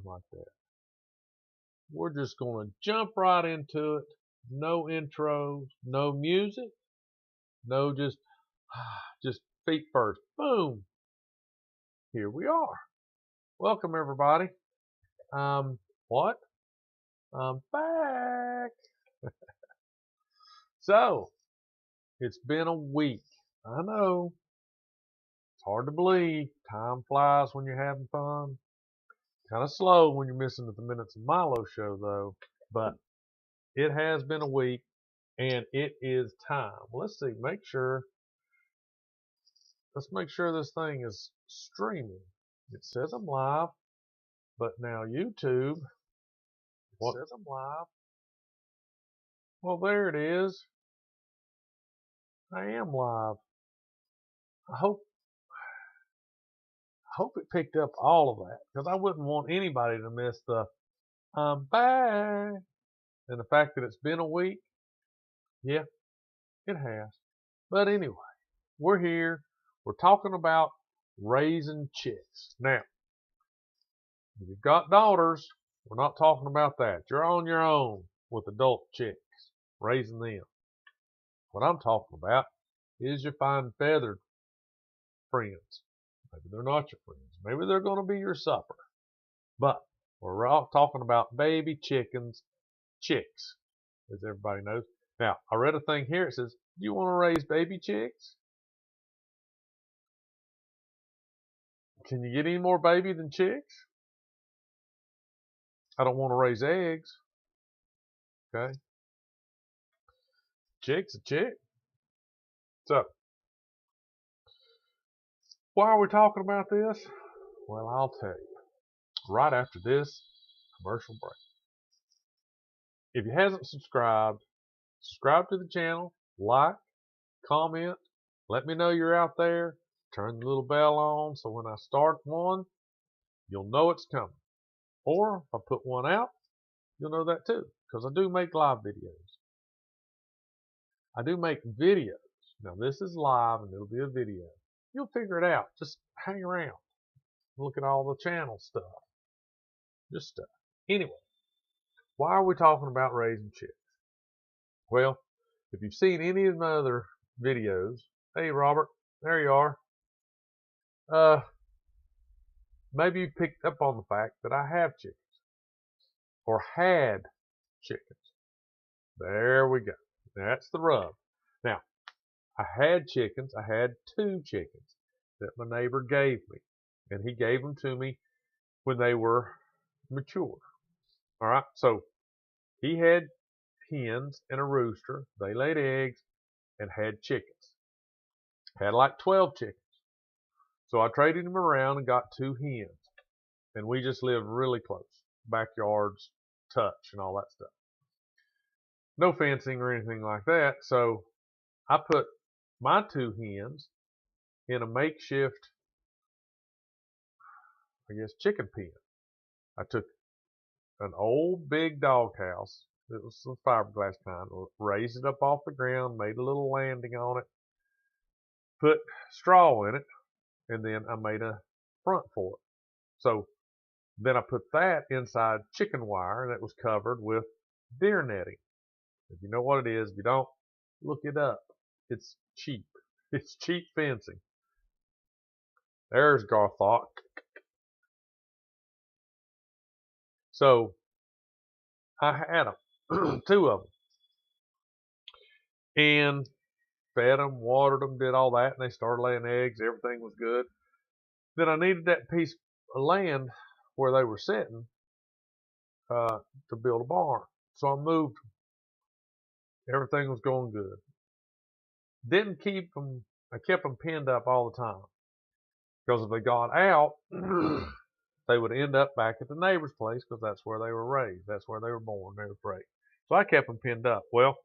Like that. We're just going to jump right into it. No intros, no music, no just feet first. Boom. Here we are. Welcome everybody. What? I'm back. So, it's been a week. I know. It's hard to believe. Time flies when you're having fun. Kind of slow when you're missing the Minutes of Milo show though. But it has been a week and it is time. Let's see, let's make sure this thing is streaming. It says I'm live, but now YouTube, what? It says I'm live. Well, there it is. I am live. I hope it picked up all of that because I wouldn't want anybody to miss the I'm back. And the fact that it's been a week, yeah, it has. But anyway, we're here. We're talking about raising chicks. Now, if you've got daughters, we're not talking about that. You're on your own with adult chicks, raising them. What I'm talking about is your fine feathered friends. Maybe they're not your friends. Maybe they're going to be your supper. But we're all talking about baby chickens, chicks, as everybody knows. Now, I read a thing here. It says, you want to raise baby chicks? Can you get any more baby than chicks? I don't want to raise eggs. Okay. Chick's a chick. So, why are we talking about this? Well, I'll tell you right after this commercial break. If you haven't subscribed, subscribe to the channel, like, comment, let me know you're out there, turn the little bell on so when I start one, you'll know it's coming. Or if I put one out, you'll know that too, because I do make live videos. I do make videos. Now this is live and it'll be a video. You'll figure it out. Just hang around. Look at all the channel stuff. Just stuff. Anyway, why are we talking about raising chicks? Well, if you've seen any of my other videos, hey Robert, there you are. Maybe you picked up on the fact that I have chickens. Or had chickens. There we go. That's the rub. Now, I had chickens. I had 2 chickens that my neighbor gave me. And he gave them to me when they were mature. All right. So he had hens and a rooster. They laid eggs and had chickens. Had like 12 chickens. So I traded them around and got 2 hens. And we just lived really close. Backyards, touch, and all that stuff. No fencing or anything like that. So I put my 2 hens in a makeshift, I guess, chicken pen. I took an old big doghouse. It was some fiberglass kind. Raised it up off the ground, made a little landing on it, put straw in it, and then I made a front for it. So then I put that inside chicken wire that was covered with deer netting. If you know what it is, if you don't, look it up. It's cheap. It's cheap fencing. There's Garthok. So I had them, 2 of them, and fed them, watered them, did all that, and they started laying eggs. Everything was good. Then I needed that piece of land where they were sitting to build a barn. So I moved them. Everything was going good. Didn't keep them. I kept them pinned up all the time because if they got out, they would end up back at the neighbor's place because that's where they were raised. That's where they were born. They were raised. So I kept them pinned up. Well,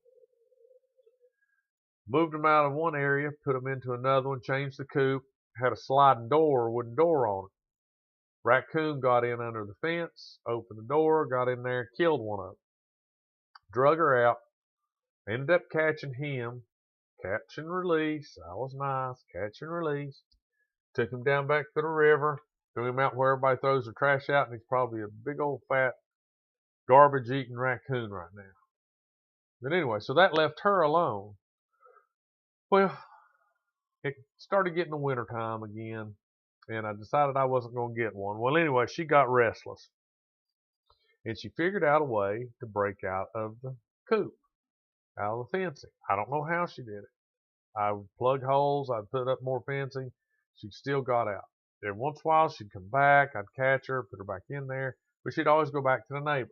moved them out of one area, put them into another one, changed the coop, had a sliding door, wooden door on it. Raccoon got in under the fence, opened the door, got in there, killed one of them. Drug her out, ended up catching him, catch and release. I was nice, catch and release. Took him down back to the river, Threw him out where everybody throws their trash out, and he's probably a big old fat garbage-eating raccoon right now. But anyway, so that left her alone. Well, it started getting the winter time again, and I decided I wasn't going to get one. Well, anyway, she got restless, and she figured out a way to break out of the coop, out of the fencing. I don't know how she did it. I would plug holes, I'd put up more fencing. She still got out. Every once in a while, she'd come back. I'd catch her, put her back in there, but she'd always go back to the neighbors.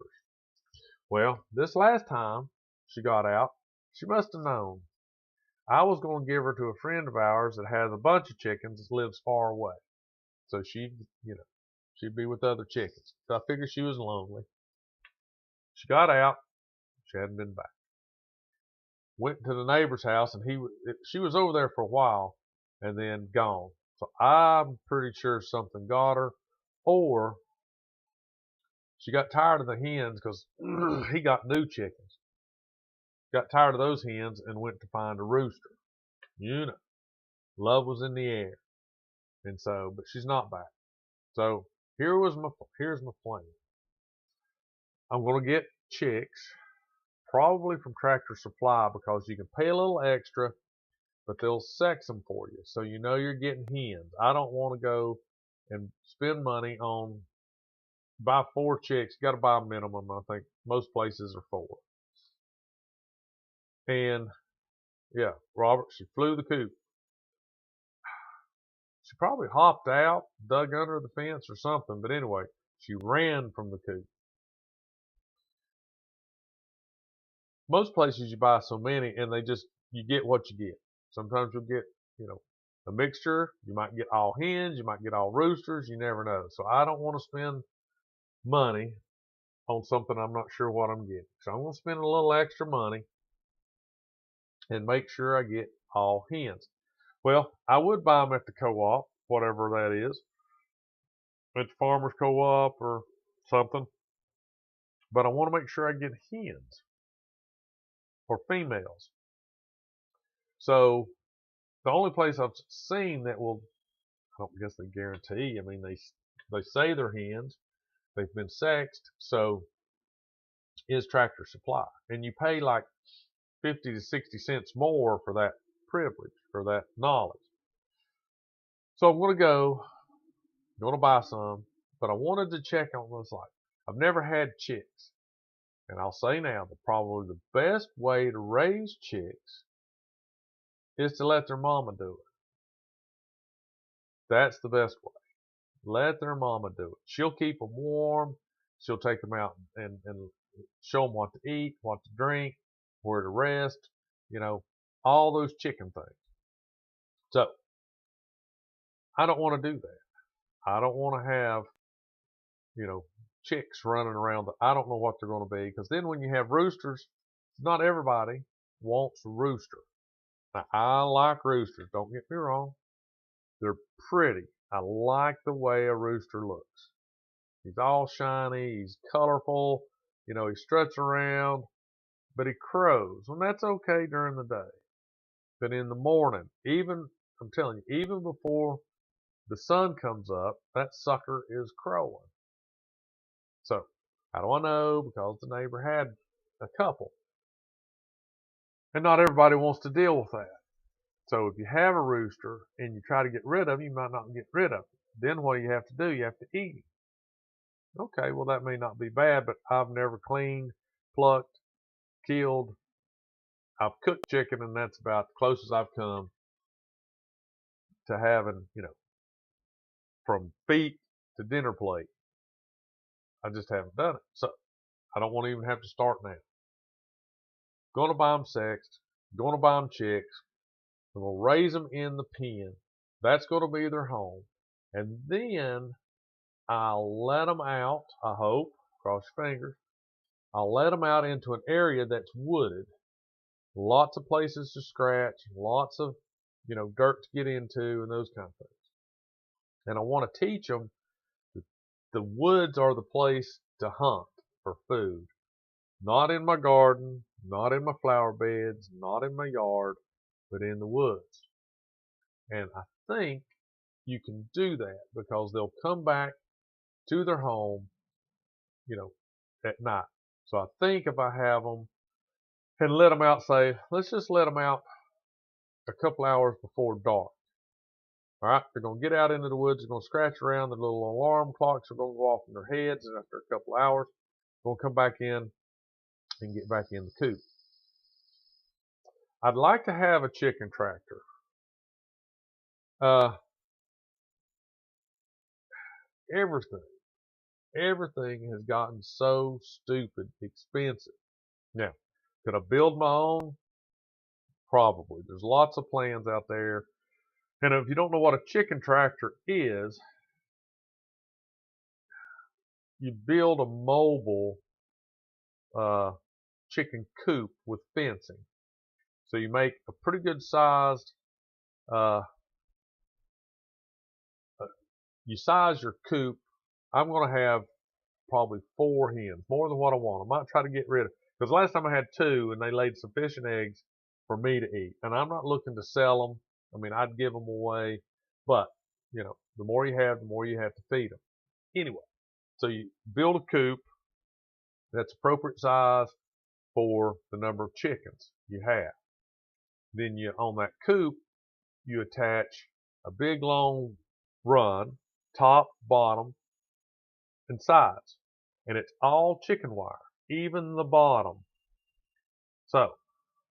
Well, this last time she got out, she must have known. I was going to give her to a friend of ours that has a bunch of chickens that lives far away. So she'd be with other chickens. So I figured she was lonely. She got out. She hadn't been back. Went to the neighbor's house, and she was over there for a while and then gone. So I'm pretty sure something got her, or she got tired of the hens because he got new chickens. Got tired of those hens and went to find a rooster. You know, love was in the air. And so, but she's not back. So here's my plan. I'm going to get chicks, probably from Tractor Supply, because you can pay a little extra, but they'll sex them for you. So you know you're getting hens. I don't want to go and spend money on buy 4 chicks. You got to buy a minimum. I think most places are 4. And yeah, Robert, she flew the coop. She probably hopped out, dug under the fence or something. But anyway, she ran from the coop. Most places you buy so many, and you get what you get. Sometimes you'll get, a mixture. You might get all hens. You might get all roosters. You never know. So I don't want to spend money on something I'm not sure what I'm getting. So I'm going to spend a little extra money and make sure I get all hens. Well, I would buy them at the co-op, whatever that is, at the farmer's co-op or something. But I want to make sure I get hens or females. So the only place I've seen that will, I don't guess they guarantee. I mean, they say they're hens. They've been sexed. So is Tractor Supply. And you pay like 50 to 60 cents more for that privilege, for that knowledge. So I'm going to buy some, but I wanted to check on this. Like, I've never had chicks. And I'll say now that probably the best way to raise chicks is to let their mama do it. That's the best way. Let their mama do it. She'll keep them warm. She'll take them out and show them what to eat, what to drink, where to rest, all those chicken things. So I don't want to do that. I don't want to have, chicks running around. I don't know what they're going to be, because then when you have roosters, not everybody wants a rooster. Now, I like roosters. Don't get me wrong. They're pretty. I like the way a rooster looks. He's all shiny. He's colorful. He struts around, but he crows. And that's okay during the day. But in the morning, I'm telling you, even before the sun comes up, that sucker is crowing. So, how do I know? Because the neighbor had a couple. And not everybody wants to deal with that. So if you have a rooster and you try to get rid of him, you might not get rid of him. Then what do you have to do? You have to eat him. Okay, well, that may not be bad, but I've never cleaned, plucked, killed. I've cooked chicken, and that's about the closest I've come to having, from feet to dinner plate. I just haven't done it. So I don't want to even have to start now. Going to buy them sexed. Going to buy them chicks. I'm going to raise them in the pen. That's going to be their home. And then I'll let them out, I hope, cross your fingers. I'll let them out into an area that's wooded. Lots of places to scratch, lots of, dirt to get into and those kind of things. And I want to teach them that the woods are the place to hunt for food. Not in my garden, not in my flower beds, not in my yard, but in the woods. And I think you can do that because they'll come back to their home, at night. So I think if I have them and let them out, say, let's just let them out a couple hours before dark. All right, they're going to get out into the woods, they're going to scratch around, the little alarm clocks are going to go off in their heads, and after a couple hours, they're going to come back in and get back in the coop. I'd like to have a chicken tractor. Everything has gotten so stupid expensive. Now, could I build my own? Probably. There's lots of plans out there. And if you don't know what a chicken tractor is, you build a mobile chicken coop with fencing. So you make a pretty good sized, you size your coop. I'm going to have probably 4 hens, more than what I want. I might try to get rid of, because last time I had 2 and they laid sufficient eggs for me to eat. And I'm not looking to sell them. I mean, I'd give them away, but the more you have, the more you have to feed them. Anyway, so you build a coop that's appropriate size for the number of chickens you have. Then on that coop, you attach a big long run, top, bottom, and sides. And it's all chicken wire, even the bottom. So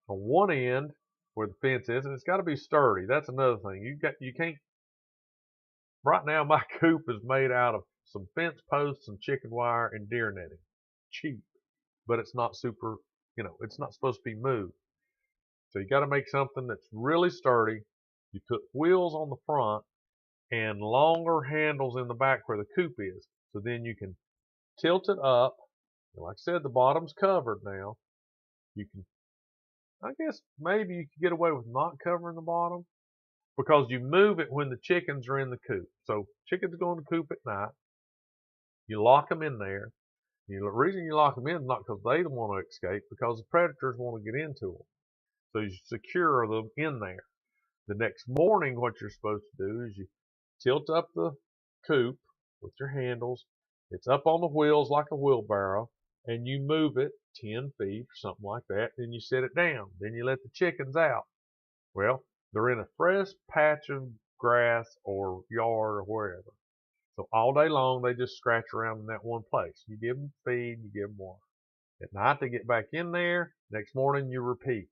on one end where the fence is, and it's got to be sturdy. That's another thing. You can't. Right now, my coop is made out of some fence posts and chicken wire and deer netting. Cheap, but it's not super. It's not supposed to be moved. So you got to make something that's really sturdy. You put wheels on the front and longer handles in the back where the coop is. So then you can tilt it up. And like I said, the bottom's covered now. You can, I guess maybe you could get away with not covering the bottom because you move it when the chickens are in the coop. So chickens go in the coop at night. You lock them in there. The reason you lock them in is not because they don't want to escape, because the predators want to get into them. So you secure them in there. The next morning, what you're supposed to do is you tilt up the coop with your handles. It's up on the wheels like a wheelbarrow, and you move it 10 feet or something like that. Then you set it down. Then you let the chickens out. Well, they're in a fresh patch of grass or yard or wherever. So all day long, they just scratch around in that one place. You give them feed, you give them water. At night, they get back in there. Next morning, you repeat.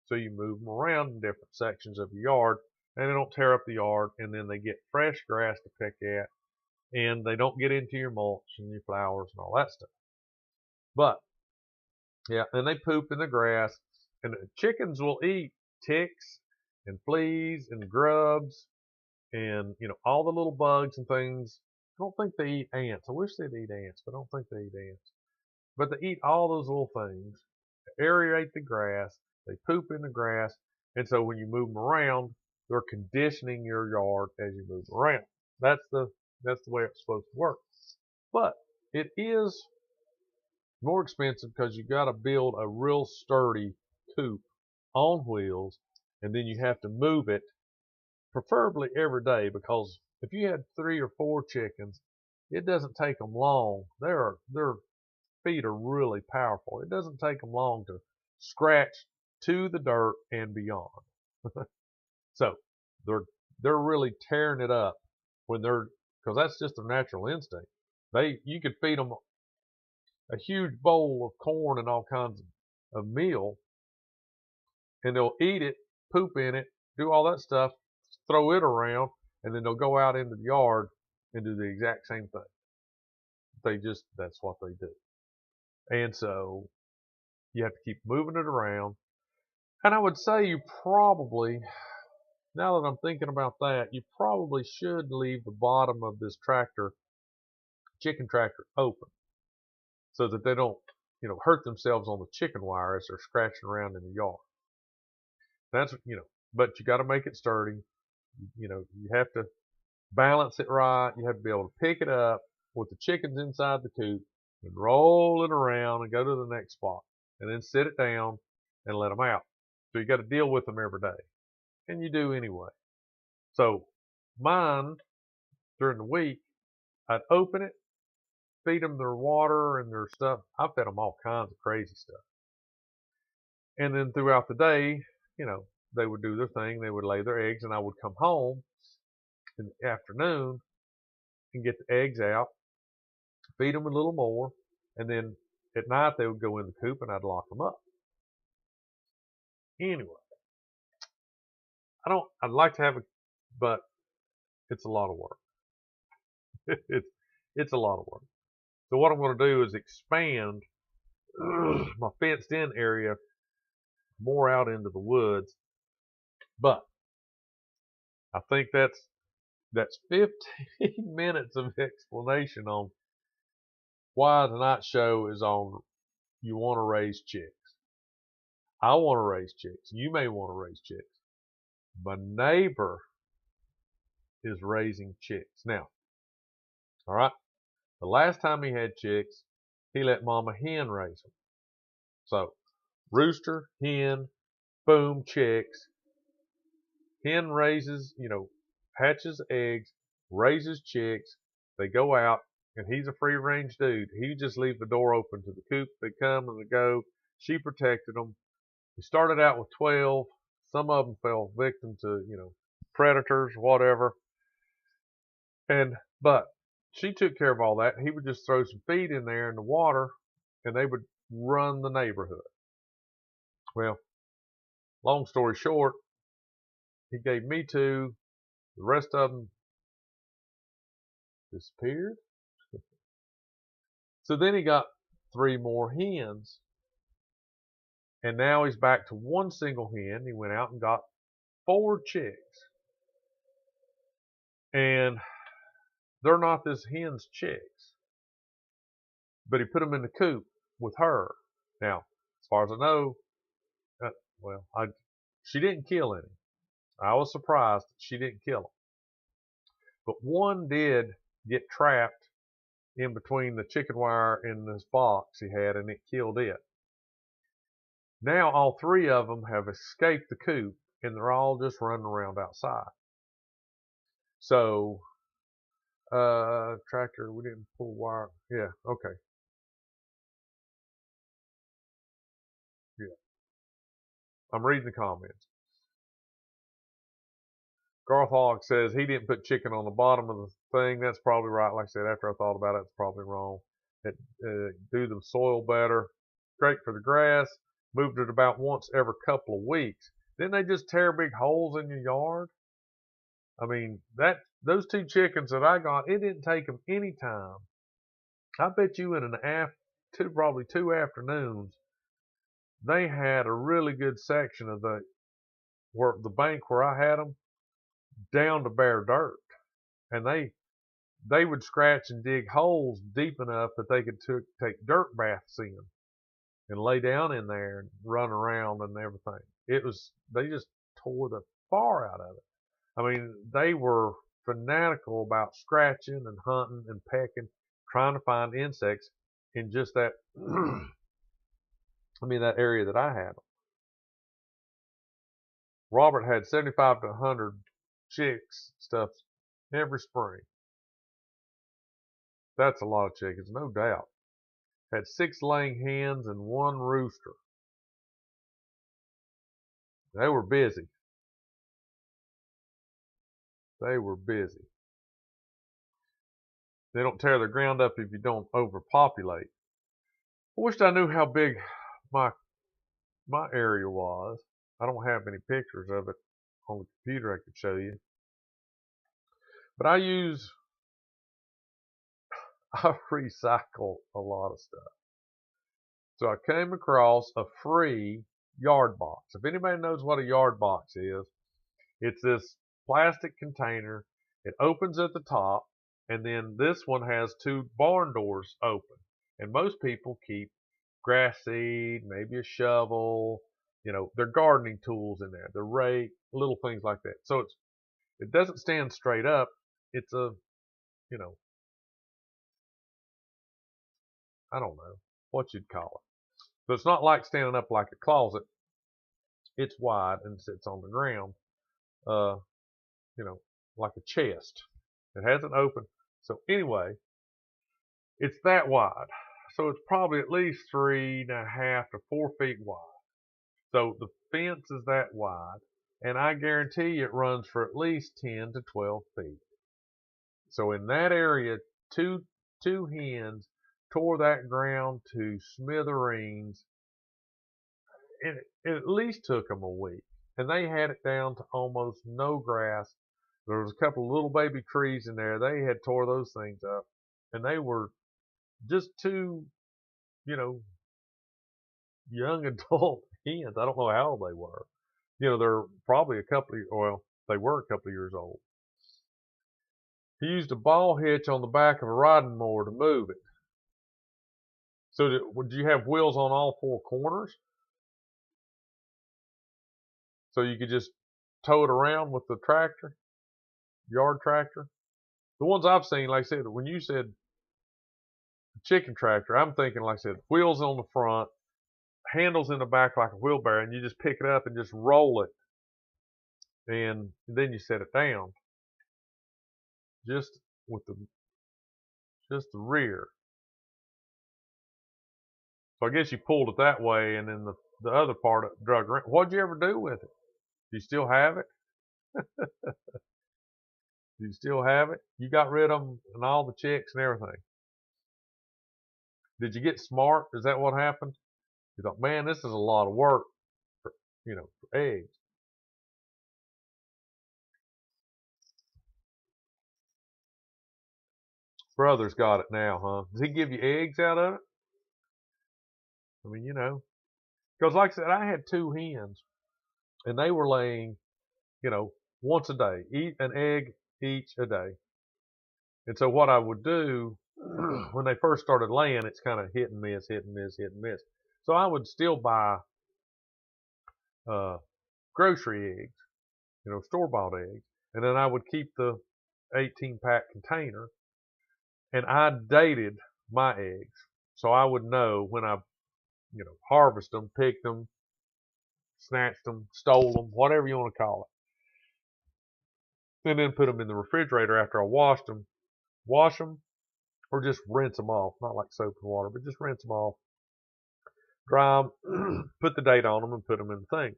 So you move them around in different sections of the yard, and they don't tear up the yard, and then they get fresh grass to pick at, and they don't get into your mulch and your flowers and all that stuff. But, yeah, and they poop in the grass, and the chickens will eat ticks and fleas and grubs and, all the little bugs and things. I don't think they eat ants. I wish they'd eat ants, but I don't think they eat ants. But they eat all those little things, aerate the grass, they poop in the grass, and so when you move them around, they're conditioning your yard as you move around. That's the way it's supposed to work. But it is more expensive because you got to build a real sturdy coop on wheels, and then you have to move it preferably every day, because if you had 3 or 4 chickens, it doesn't take them long. Their feet are really powerful. It doesn't take them long to scratch to the dirt and beyond. So they're really tearing it up because that's just their natural instinct. You could feed them a huge bowl of corn and all kinds of meal, and they'll eat it, poop in it, do all that stuff, throw it around, and then they'll go out into the yard and do the exact same thing. That's what they do. And so you have to keep moving it around. And I would say you probably, now that I'm thinking about that, you probably should leave the bottom of this chicken tractor open, so that they don't, hurt themselves on the chicken wire as they're scratching around in the yard. That's, but you got to make it sturdy. You have to balance it right. You have to be able to pick it up with the chickens inside the coop and roll it around and go to the next spot and then sit it down and let them out. So you got to deal with them every day, and you do anyway. So mine, during the week, I'd open it, feed them their water and their stuff. I fed them all kinds of crazy stuff. And then throughout the day, you know, they would do their thing. They would lay their eggs, and I would come home in the afternoon and get the eggs out, feed them a little more, and then at night they would go in the coop and I'd lock them up. Anyway, I'd like to have it, but it's a lot of work. it's a lot of work. So what I'm going to do is expand my fenced in area more out into the woods. But I think that's 15 minutes of explanation on why tonight's show is on you want to raise chicks. I want to raise chicks. You may want to raise chicks. My neighbor is raising chicks. Now, all right, the last time he had chicks, he let Mama Hen raise them. So, rooster, hen, boom, chicks. Hen raises, hatches eggs, raises chicks. They go out, and he's a free range dude. He just leaves the door open to the coop. They come and they go. She protected them. He started out with 12. Some of them fell victim to, predators, whatever. But she took care of all that. He would just throw some feed in there in the water, and they would run the neighborhood. Well, long story short, he gave me 2. The rest of them disappeared. So then he got 3 more hens. And now he's back to 1 single hen. He went out and got 4 chicks. And they're not this hen's chicks. But he put them in the coop with her. Now, as far as I know, she didn't kill any. I was surprised that she didn't kill them. But one did get trapped in between the chicken wire and this box he had, and it killed it. Now all 3 of them have escaped the coop, and they're all just running around outside. So, tractor, we didn't pull wire. Yeah, okay. Yeah. I'm reading the comments. Garth Hogg says he didn't put chicken on the bottom of the thing. That's probably right. Like I said, after I thought about it, it's probably wrong. Do the soil better. Great for the grass. Moved it about once every couple of weeks. Didn't they just tear big holes in your yard? I mean, those 2 chickens that I got, it didn't take them any time. I bet you in probably 2 afternoons, they had a really good section of the bank where I had them down to bare dirt, and they would scratch and dig holes deep enough that they could take dirt baths in and lay down in there and run around and everything. They just tore the far out of it. I mean, they were fanatical about scratching and hunting and pecking, trying to find insects in just that, that area that I had them. Robert had 75 to 100 chicks stuff every spring. That's a lot of chickens, no doubt. Had 6 laying hens and 1 rooster. They were busy. They were busy. They don't tear the ground up if you don't overpopulate. I wished I knew how big my area was. I don't have any pictures of it on the computer I could show you. But I recycle a lot of stuff. So I came across a free yard box. If anybody knows what a yard box is, it's this plastic container. It opens at the top, and then this one has 2 barn doors open. And most people keep grass seed, maybe a shovel, their gardening tools in there, their rake, little things like that. So it doesn't stand straight up. It's a, I don't know what you'd call it. So it's not like standing up like a closet. It's wide and sits on the ground. like a chest. It hasn't opened. So anyway, it's that wide. So it's probably at least 3.5 to 4 feet wide. So the fence is that wide, and I guarantee it runs for at least 10 to 12 feet. So in that area, two hens tore that ground to smithereens. It at least took them a week, and they had it down to almost no grass. There was a couple of little baby trees in there. They had tore those things up, and they were just two, you know, young adult hens. I don't know how old they were. They're probably they were a couple of years old. He used a ball hitch on the back of a riding mower to move it. So would you have wheels on all four corners? So you could just tow it around with the tractor, yard tractor? The ones I've seen, like I said, when you said chicken tractor, I'm thinking, like I said, wheels on the front, handles in the back like a wheelbarrow, and you just pick it up and just roll it, and then you set it down, just with the rear. So I guess you pulled it that way, and then the other part drug around. What'd you ever do with it? Do you still have it? Do you still have it? You got rid of them and all the chicks and everything. Did you get smart? Is that what happened? You thought, man, this is a lot of work for eggs. Brother's got it now, huh? Does he give you eggs out of it? I mean, because like I said, I had two hens, and they were laying, once a day, eat an egg each a day. And so what I would do when they first started laying, it's kind of hit and miss, hit and miss, hit and miss. So I would still buy grocery eggs, store-bought eggs, and then I would keep the 18-pack container, and I dated my eggs, so I would know when I, harvest them, picked them, snatched them, stole them, whatever you want to call it, and then put them in the refrigerator after I washed them. Wash them, or just rinse them off, not like soap and water, but just rinse them off, dry them, put the date on them, and put them in the thing.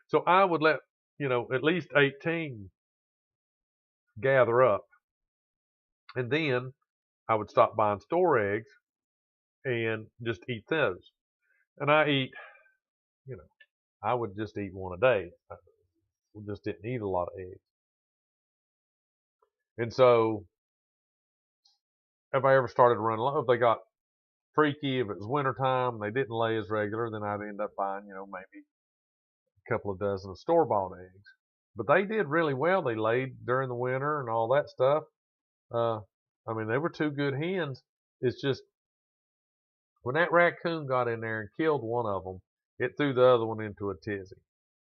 So I would let, at least 18 gather up, and then I would stop buying store eggs and just eat those. And I would just eat one a day. I just didn't eat a lot of eggs. And so if I ever started running low, if they got freaky, if it was wintertime and they didn't lay as regular, then I'd end up buying, maybe a couple of dozen of store-bought eggs. But they did really well. They laid during the winter and all that stuff. I mean, they were two good hens. It's just when that raccoon got in there and killed one of them, it threw the other one into a tizzy.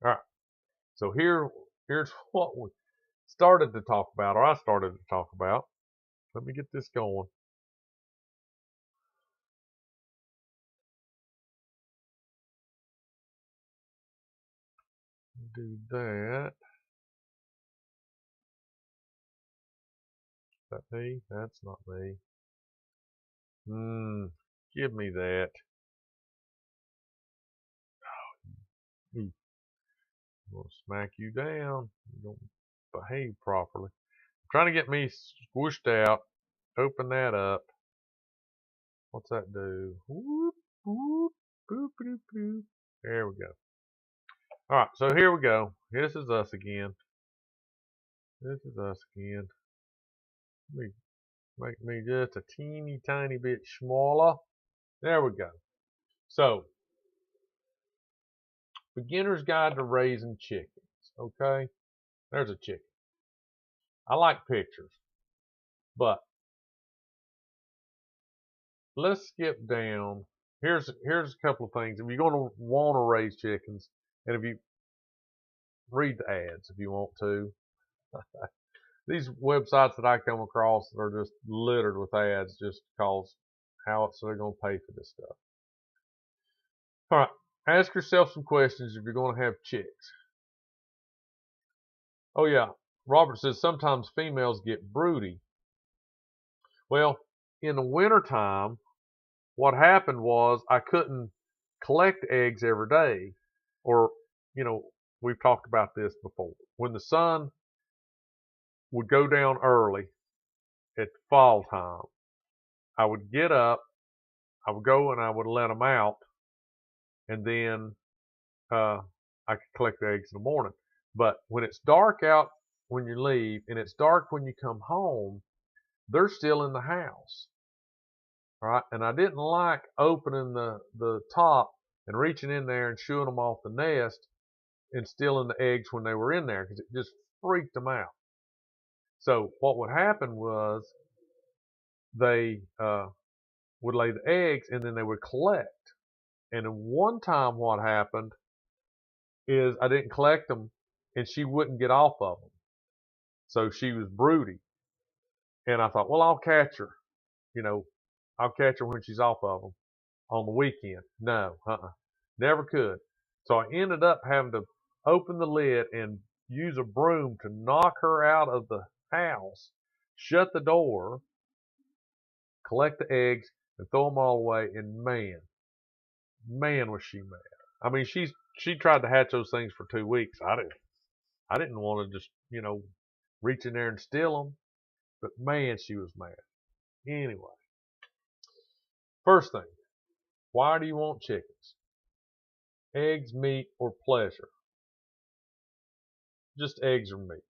All right. So here's what we started to talk about, or I started to talk about. Let me get this going. Do that. Is that me? That's not me. Give me that. I'm gonna smack you down. You don't behave properly. I'm trying to get me squished out. Open that up. What's that do? Whoop, whoop, boop, boop, boop. There we go. All right, so here we go. This is us again. This is us again. Let me make me just a teeny tiny bit smaller. There we go. So, beginner's guide to raising chickens. Okay, there's a chicken. I like pictures, but let's skip down. Here's a couple of things. If you're going to want to raise chickens, and if you read the ads if you want to. These websites that I come across are just littered with ads just because how else are they going to pay for this stuff? All right, ask yourself some questions if you're going to have chicks. Oh yeah, Robert says sometimes females get broody. Well, in the wintertime, what happened was I couldn't collect eggs every day. Or, you know, we've talked about this before. When the sun would go down early at fall time, I would get up, I would go and I would let them out, and then I could collect the eggs in the morning. But when it's dark out when you leave and it's dark when you come home, they're still in the house. All right. And I didn't like opening the top and reaching in there and shooing them off the nest and stealing the eggs when they were in there because it just freaked them out. So what would happen was they would lay the eggs and then they would collect. And one time what happened is I didn't collect them and she wouldn't get off of them. So she was broody. And I thought, well, I'll catch her. You know, I'll catch her when she's off of them on the weekend. No, never could. So I ended up having to open the lid and use a broom to knock her out of the house, shut the door, collect the eggs, and throw them all away. And man, was she mad. I mean, she tried to hatch those things for 2 weeks. I didn't want to just, you know, reach in there and steal them. But man, she was mad. Anyway, first thing, why do you want chickens? Eggs, meat, or pleasure? Just eggs or meat.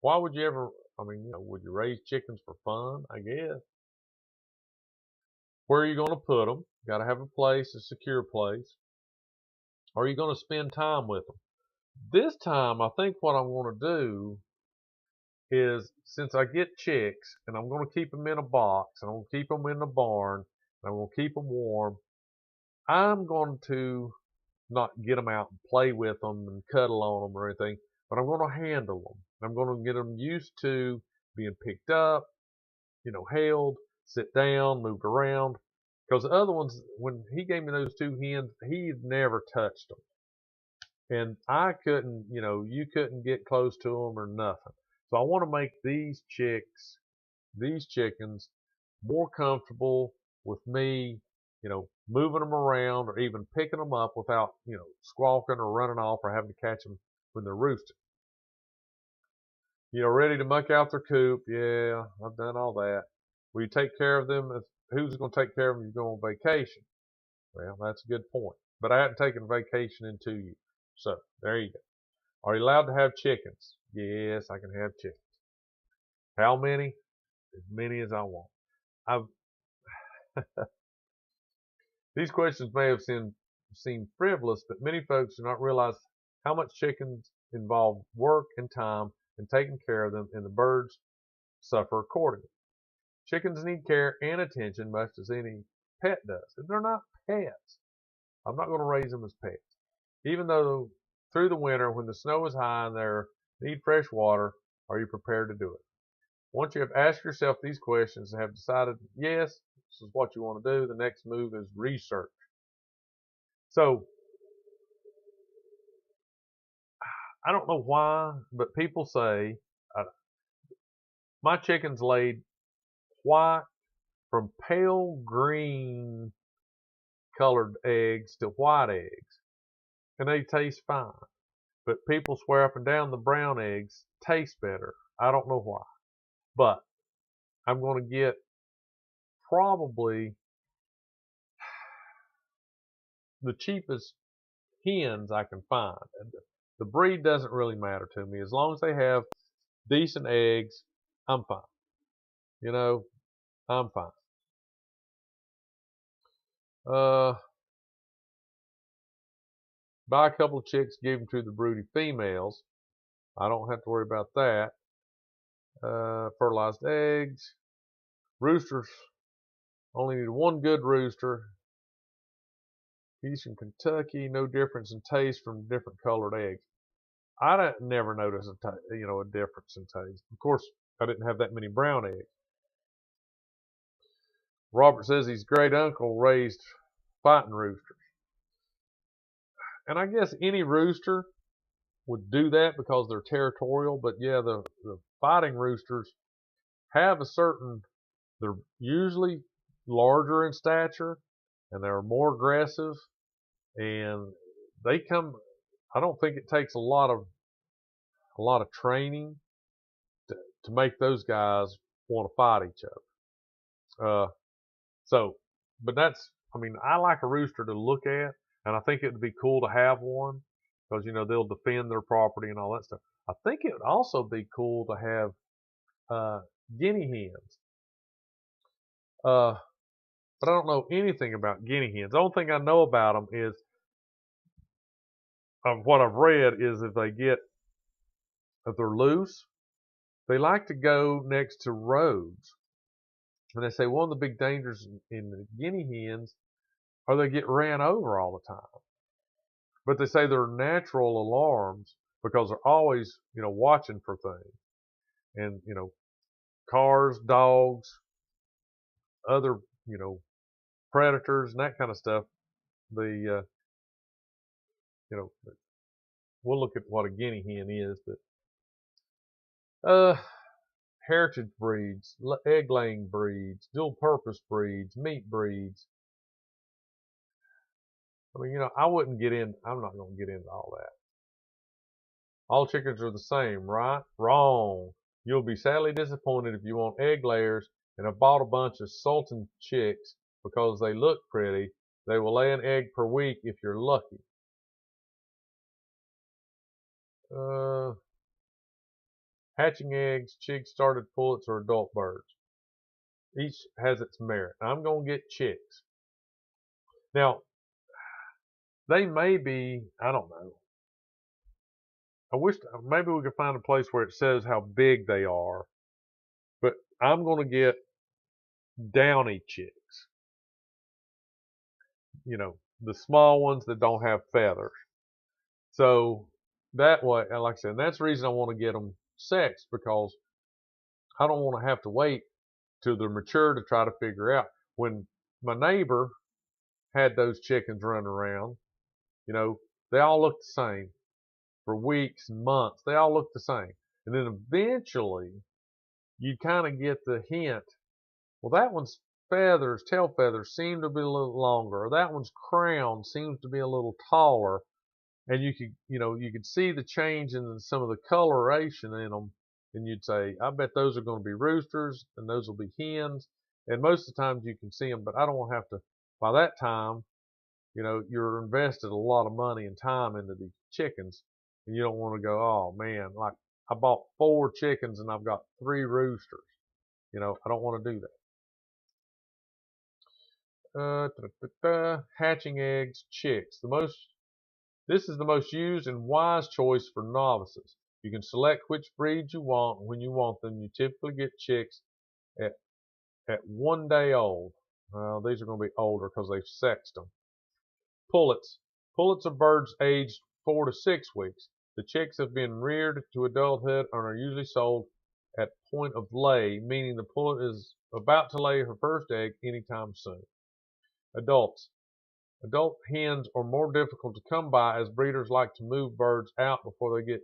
Why would you ever, I mean, you know, would you raise chickens for fun? I guess. Where are you going to put them? Got to have a place, a secure place. Or are you going to spend time with them? This time, I think what I'm going to do is, since I get chicks, and I'm going to keep them in a box, and I'm going to keep them in the barn, and I'm going to keep them warm, I'm going to not get them out and play with them and cuddle on them or anything, but I'm going to handle them. I'm going to get them used to being picked up, you know, held, sit down, moved around. Because the other ones, when he gave me those 2 hens, he never touched them. And I couldn't, you know, you couldn't get close to them or nothing. So I want to make these chickens, more comfortable with me, you know, moving them around or even picking them up without, you know, squawking or running off or having to catch them when they're roosting. You know, ready to muck out their coop. Yeah, I've done all that. Will you take care of them? Who's going to take care of them if you go on vacation? Well, that's a good point. But I hadn't taken vacation in 2 years. So there you go. Are you allowed to have chickens? Yes, I can have chickens. How many? As many as I want. These questions may have seemed frivolous, but many folks do not realize how much chickens involve work and time in taking care of them, and the birds suffer accordingly. Chickens need care and attention much as any pet does. If they're not pets, I'm not going to raise them as pets. Even though through the winter, when the snow is high and they need fresh water, are you prepared to do it? Once you have asked yourself these questions and have decided, yes, this is what you want to do, the next move is research. So, I don't know why, but people say my chickens laid white from pale green colored eggs to white eggs, and they taste fine. But people swear up and down the brown eggs taste better. I don't know why, but I'm going to get probably the cheapest hens I can find. The breed doesn't really matter to me. As long as they have decent eggs, I'm fine. You know, I'm fine. Buy a couple of chicks, give them to the broody females. I don't have to worry about that. Fertilized eggs. Roosters, only need one good rooster. Eastern Kentucky, no difference in taste from different colored eggs. I never noticed a difference in taste. Of course, I didn't have that many brown eggs. Robert says his great uncle raised fighting roosters. And I guess any rooster would do that because they're territorial. But yeah, the fighting roosters have a certain, they're usually larger in stature and they're more aggressive, and they come, I don't think it takes a lot of training to make those guys want to fight each other. So, but that's, I mean, I like a rooster to look at, and I think it would be cool to have one because, they'll defend their property and all that stuff. I think it would also be cool to have guinea hens. But I don't know anything about guinea hens. The only thing I know about them is, what I've read is if they're loose, they like to go next to roads. And they say one of the big dangers in the guinea hens are they get ran over all the time. But they say they're natural alarms because they're always, watching for things. And, cars, dogs, other, predators and that kind of stuff. The, we'll look at what a guinea hen is, but, heritage breeds, egg-laying breeds, dual-purpose breeds, meat breeds. I mean, I wouldn't get in. I'm not going to get into all that. All chickens are the same, right? Wrong. You'll be sadly disappointed if you want egg layers and have bought a bunch of sultan chicks because they look pretty. They will lay an egg per week if you're lucky. Hatching eggs, chicks, started pullets, or adult birds. Each has its merit. I'm going to get chicks. Now, they may be, I don't know. I wish maybe we could find a place where it says how big they are. But I'm going to get downy chicks. The small ones that don't have feathers. So that way, like I said, that's the reason I want to get them sexed, because I don't want to have to wait till they're mature to try to figure out. When my neighbor had those chickens running around, they all looked the same for weeks and months. They all looked the same. And then eventually you kind of get the hint, well, that one's tail feathers seem to be a little longer, or that one's crown seems to be a little taller. And you could see the change in some of the coloration in them, and you'd say, I bet those are going to be roosters and those will be hens. And most of the times you can see them, but I don't want to have to, by that time, you're invested a lot of money and time into these chickens, and you don't want to go, oh man, like I bought 4 chickens and I've got 3 roosters. I don't want to do that. Hatching eggs, chicks. This is the most used and wise choice for novices. You can select which breeds you want when you want them. You typically get chicks at 1 day old. Well, these are going to be older because they've sexed them. Pullets. Pullets are birds aged 4 to 6 weeks. The chicks have been reared to adulthood and are usually sold at point of lay, meaning the pullet is about to lay her first egg anytime soon. Adults. Adult hens are more difficult to come by as breeders like to move birds out before they get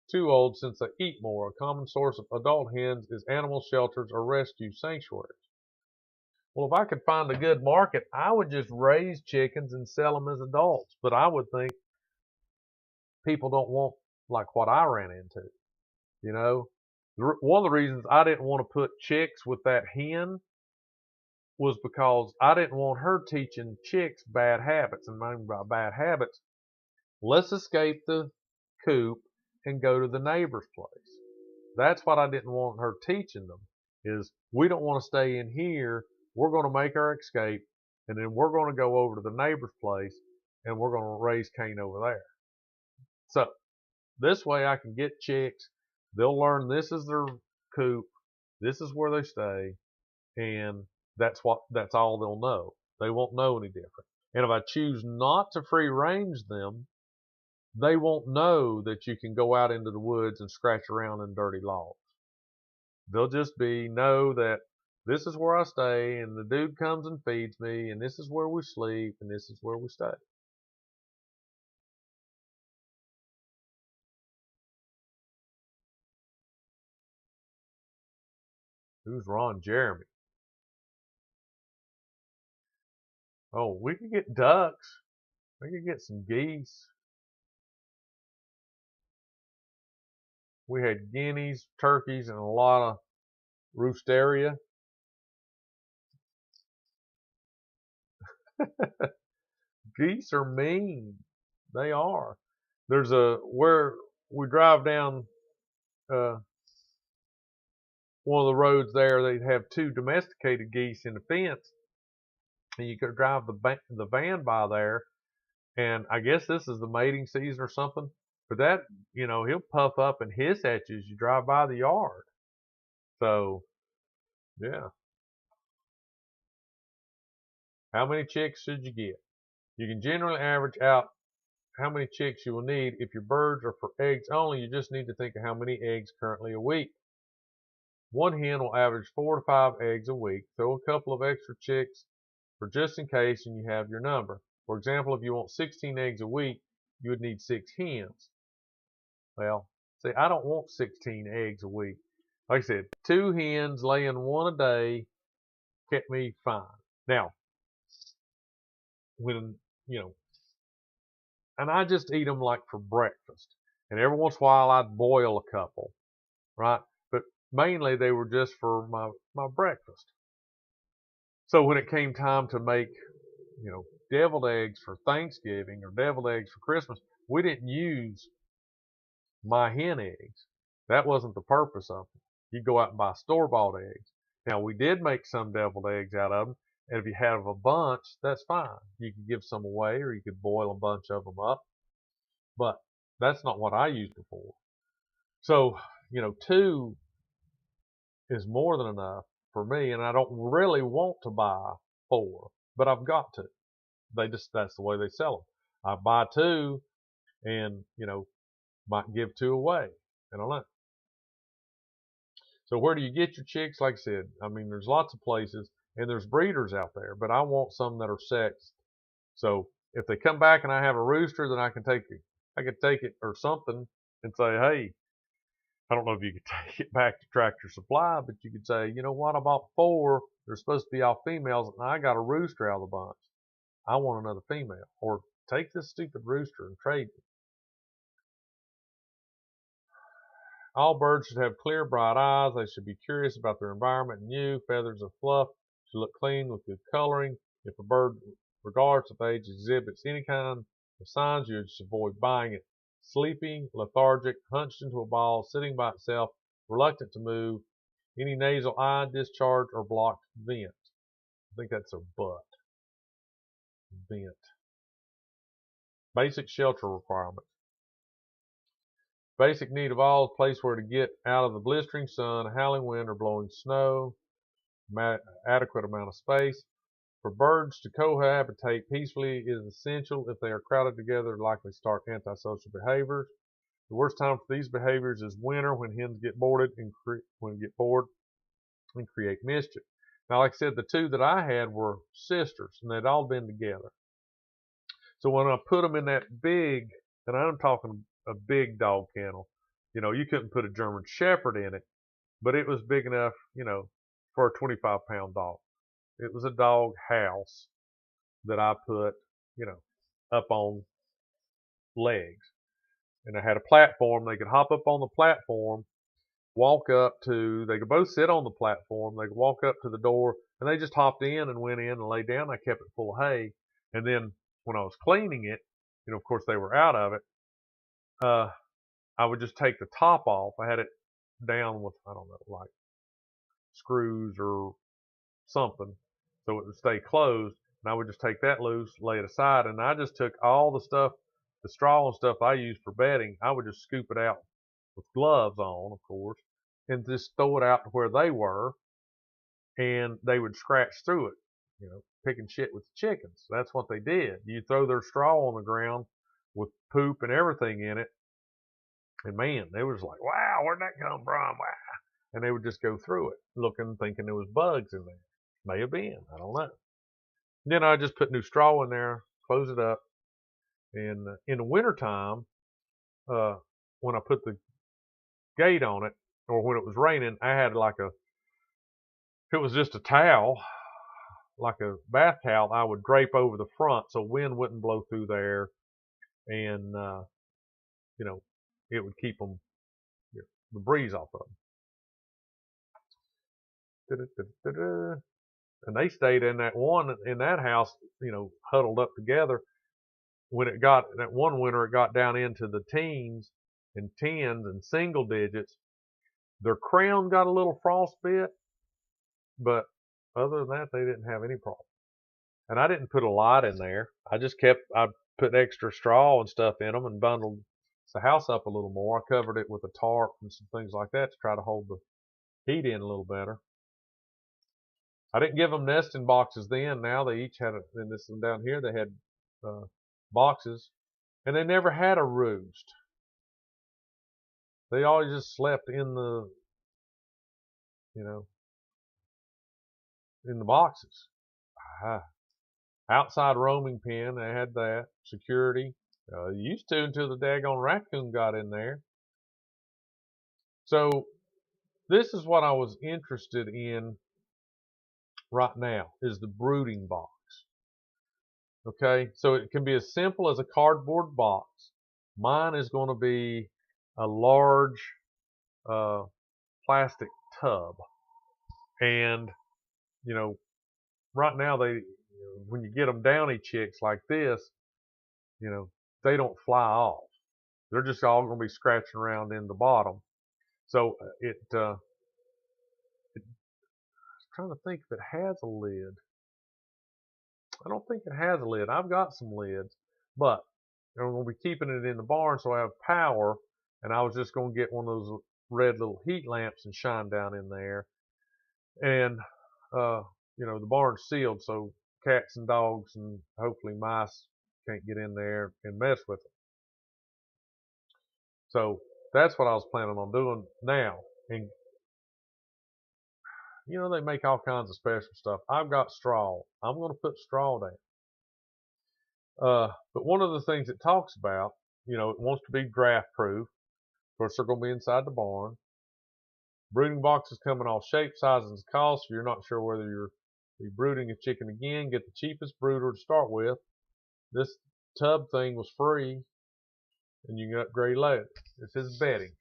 too old since they eat more. A common source of adult hens is animal shelters or rescue sanctuaries. Well, if I could find a good market, I would just raise chickens and sell them as adults. But I would think people don't want like what I ran into. One of the reasons I didn't want to put chicks with that hen was because I didn't want her teaching chicks bad habits. And maybe by bad habits, let's escape the coop and go to the neighbor's place. That's what I didn't want her teaching them, is we don't want to stay in here. We're going to make our escape, and then we're going to go over to the neighbor's place, and we're going to raise Cain over there. So this way I can get chicks. They'll learn this is their coop. This is where they stay. And that's all they'll know. They won't know any different. And if I choose not to free range them, they won't know that you can go out into the woods and scratch around in dirty logs. They'll just know that this is where I stay, and the dude comes and feeds me, and this is where we sleep, and this is where we stay. Who's Ron Jeremy? Oh, we could get ducks. We could get some geese. We had guineas, turkeys, and a lot of roosteria. Geese are mean. They are. There's where we drive down uh, one of the roads there. They have two domesticated geese in the fence, and you could drive the van by there. And I guess this is the mating season or something. But that, he'll puff up and hiss at you as you drive by the yard. So, yeah. How many chicks should you get? You can generally average out how many chicks you will need. If your birds are for eggs only, you just need to think of how many eggs currently a week. One hen will average 4 to 5 eggs a week. Throw a couple of extra chicks for just in case and you have your number. For example, if you want 16 eggs a week, you would need 6 hens. Well, see, I don't want 16 eggs a week. Like I said, 2 hens laying 1 a day kept me fine. Now, when, and I just eat them like for breakfast. And every once in a while I'd boil a couple, right? But mainly they were just for my breakfast. So when it came time to make, deviled eggs for Thanksgiving or deviled eggs for Christmas, we didn't use my hen eggs. That wasn't the purpose of them. You go out and buy store-bought eggs. Now, we did make some deviled eggs out of them, and if you have a bunch, that's fine. You can give some away, or you could boil a bunch of them up, but that's not what I used it for. So, 2 is more than enough for me, and I don't really want to buy 4, but I've got to. That's the way they sell them. I buy 2 and, might give 2 away. I don't know. So where do you get your chicks? Like I said, I mean, there's lots of places, and there's breeders out there, but I want some that are sexed. So if they come back and I have a rooster, then I can take it. I could take it or something and say, hey, I don't know if you could take it back to Tractor Supply, but you could say, you know what, I bought 4. They're supposed to be all females, and I got a rooster out of the bunch. I want another female. Or take this stupid rooster and trade it. All birds should have clear, bright eyes. They should be curious about their environment and you. Feathers and fluff should look clean with good coloring. If a bird, regardless of age, exhibits any kind of signs, you should avoid buying it. Sleepy, lethargic, hunched into a ball, sitting by itself, reluctant to move, any nasal eye discharge or blocked vent. I think that's a butt. Vent. Basic shelter requirements. Basic need of all, a place where to get out of the blistering sun, howling wind, or blowing snow. Adequate amount of space. For birds to cohabitate peacefully is essential. If they are crowded together, they're likely to start antisocial behaviors. The worst time for these behaviors is winter, when hens get bored and create mischief. Now, like I said, the 2 that I had were sisters, and they'd all been together. So when I put them in that big, and I'm talking a big dog kennel, you couldn't put a German Shepherd in it, but it was big enough, for a 25-pound dog. It was a dog house that I put, up on legs. And I had a platform. They could hop up on the platform, they could both sit on the platform. They could walk up to the door, and they just hopped in and went in and laid down. I kept it full of hay. And then when I was cleaning it, of course they were out of it, I would just take the top off. I had it down with, I don't know, like screws or something, so it would stay closed. And I would just take that loose, lay it aside, and I just took all the stuff, the straw and stuff I used for bedding, I would just scoop it out with gloves on, of course, and just throw it out to where they were, and they would scratch through it, picking shit with the chickens. That's what they did. You throw their straw on the ground with poop and everything in it, and man, they was like, wow, where'd that come from? Wow. And they would just go through it, looking, thinking there was bugs in there. May have been, I don't know. Then I just put new straw in there, close it up, and in the wintertime, when I put the gate on it, or when it was raining, I had like If it was just a towel, like a bath towel, I would drape over the front so wind wouldn't blow through there, and you know, it would keep them, you know, the breeze off of them. And they stayed in that house, you know, huddled up together. When it got that one winter, it got down into the teens and tens and single digits. Their crown got a little frostbit, but other than that, they didn't have any problem. And I didn't put a lot in there. I put extra straw and stuff in them and bundled the house up a little more. I covered it with a tarp and some things like that to try to hold the heat in a little better. I didn't give them nesting boxes then. Now they each had, in this one down here, they had boxes, and they never had a roost. They always just slept in the, you know, in the boxes. Outside roaming pen, they had that. Security. Used to until the daggone raccoon got in there. So this is what I was interested in right now, is the brooding box. Okay, so it can be as simple as a cardboard box. Mine is going to be a large plastic tub. And, you know, right now when you get them downy chicks like this, you know, they don't fly off. They're just all going to be scratching around in the bottom. So I'm trying to think if it has a lid. I don't think it has a lid. I've got some lids, but I'm going to be keeping it in the barn so I have power. And I was just going to get one of those red little heat lamps and shine down in there. And, you know, the barn's sealed, so cats and dogs and hopefully mice can't get in there and mess with them. So that's what I was planning on doing now. And, you know, they make all kinds of special stuff. I've got straw. I'm going to put straw down. But one of the things it talks about, you know, it wants to be draft proof. Of course, they're going to be inside the barn. Brooding boxes come in all shapes, sizes, and costs. If you're not sure whether you're be brooding a chicken again, get the cheapest brooder to start with. This tub thing was free, and you can upgrade later. This is bedding.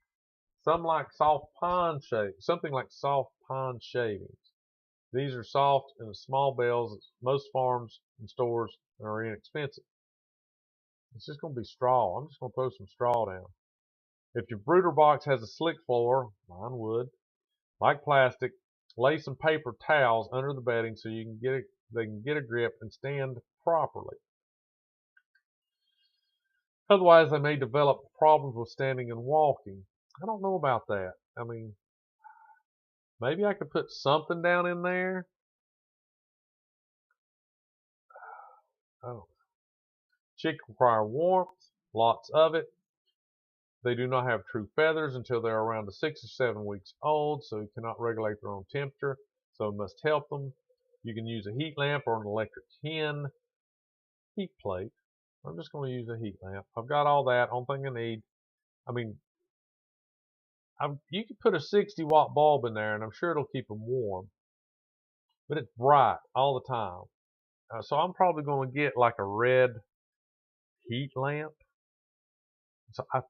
Something like soft pine shavings. These are soft and small bales at most farms and stores are inexpensive. It's just going to be straw. I'm just going to throw some straw down. If your brooder box has a slick floor, mine would, like plastic, lay some paper towels under the bedding so they can get a grip and stand properly. Otherwise, they may develop problems with standing and walking. I don't know about that. I mean, maybe I could put something down in there. Oh. Chicks require warmth, lots of it. They do not have true feathers until they're around 6 or 7 weeks old, so you cannot regulate their own temperature, so it must help them. You can use a heat lamp or an electric hen. Heat plate. I'm just going to use a heat lamp. I've got all that. Only thing I need. I mean, you could put a 60-watt bulb in there, and I'm sure it'll keep them warm. But it's bright all the time. So I'm probably going to get like a red heat lamp. So I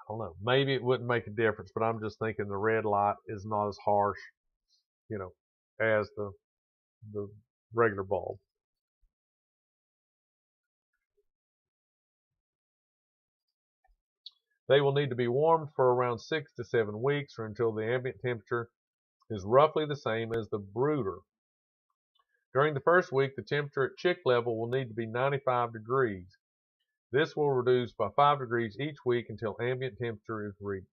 don't know. Maybe it wouldn't make a difference, but I'm just thinking the red light is not as harsh, you know, as the regular bulb. They will need to be warmed for around 6 to 7 weeks or until the ambient temperature is roughly the same as the brooder. During the first week, the temperature at chick level will need to be 95 degrees. This will reduce by 5 degrees each week until ambient temperature is reached.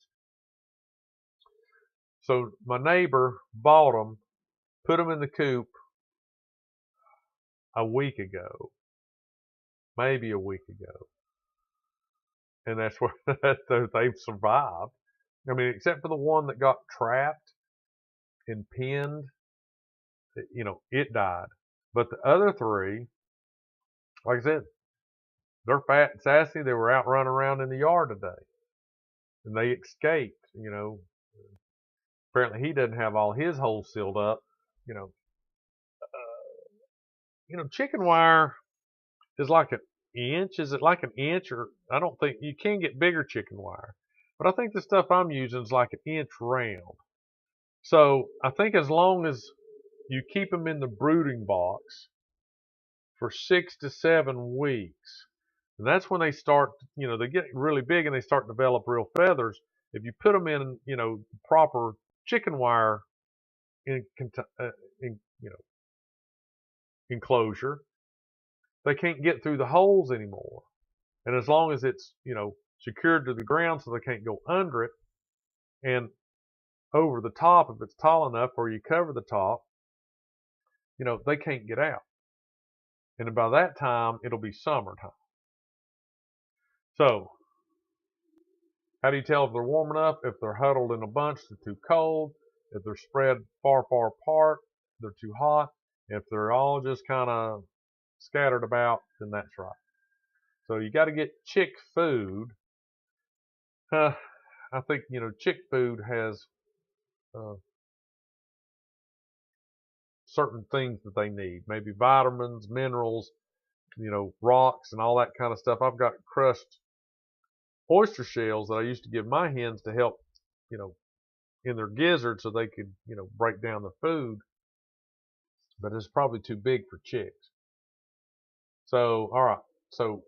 So my neighbor bought them, put them in the coop a week ago, maybe a week ago. And that's where they've survived. I mean, except for the one that got trapped and pinned, you know, it died. But the other 3, like I said, they're fat and sassy. They were out running around in the yard today. And they escaped, you know. Apparently he doesn't have all his holes sealed up. you know, chicken wire is like an inch. Is it like an inch? Or I don't think you can get bigger chicken wire, but I think the stuff I'm using is like an inch round. So I think as long as you keep them in the brooding box for 6 to 7 weeks, and that's when they start, they get really big and they start to develop real feathers. If you put them in, proper chicken wire in, in enclosure, they can't get through the holes anymore. And as long as it's, secured to the ground so they can't go under it, and over the top, if it's tall enough, or you cover the top, they can't get out. And by that time, it'll be summertime. So, how do you tell if they're warm enough? If they're huddled in a bunch, they're too cold. If they're spread far, far apart, they're too hot. If they're all just kind of scattered about, then that's right. So you got to get chick food. I think, chick food has certain things that they need. Maybe vitamins, minerals, rocks and all that kind of stuff. I've got crushed oyster shells that I used to give my hens to help, in their gizzard so they could, break down the food. But it's probably too big for chicks. So, all right. So,